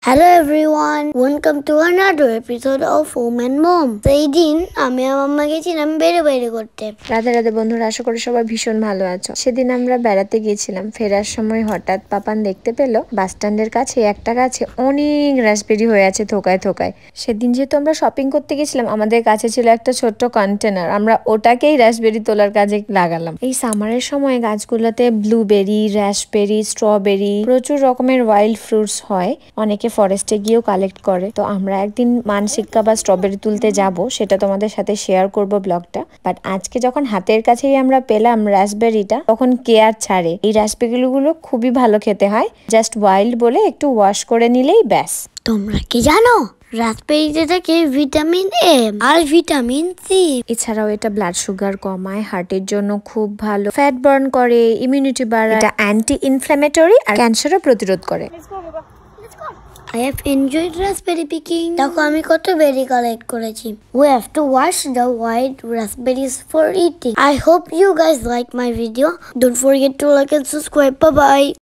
Hello everyone, welcome to another episode of Home and Mom. সেই দিন আমি আর মাম্মা গেছিলাম বেড়ে করতে। রাধে রাধে বন্ধুরা, আশা করি সবাই ভীষণ ভালো আছো। সেদিন আমরা বেড়াতে গিয়েছিলাম, ফেরার সময় হঠাৎ পাপান দেখতে পেলো বাস স্ট্যান্ডের কাছে একটা গাছে অনেক রাসবেরি হয়ে আছে থোকায় থোকায়। সেদিন যেহেতু আমরা শপিং করতে গেছিলাম, আমাদের কাছে ছিল একটা ছোট্ট কন্টেনার, আমরা ওটাকেই রাসবেরি তোলার কাজে লাগালাম। এই সামারের সময় গাছগুলোতে ব্লুবেরি, রাসবেরি, স্ট্রবেরি, প্রচুর রকমের ওয়াইল্ড ফ্রুটস হয়। অনেকে ফরেস্টে গিয়েও কালেক্ট করে। তো আমরা একদিন মানসিক্কা বা স্ট্রবেরি তুলতে যাব, সেটা তোমাদের সাথে শেয়ার করব ব্লগটা। বাট আজকে যখন হাতের কাছেই আমরা পেলাম রাসবেরিটা, তখন কে আর ছাড়ে। এই রাসবেরিগুলো খুবই ভালো খেতে হয়, জাস্ট ওয়াইল্ড বলে একটু ওয়াশ করে নিলেই ব্যাস। তোমরা কি জানো রাসবেরিতে থাকে ভিটামিন এ আর ভিটামিন সি। এছাড়াও এটা ব্লাড সুগার কমায়, হার্টের জন্য খুব ভালো, ফ্যাট বার্ন করে, ইমিউনিটি বাড়ায়, এটা অ্যান্টি ইনফ্ল্যামেটরি আর ক্যান্সারও প্রতিরোধ করে। I have enjoyed raspberry picking. দেখো আমি কত বেরি কালেক্ট করেছি। We have to wash the white raspberries for eating. I hope you guys like my video. Don't forget to like and subscribe. Bye bye.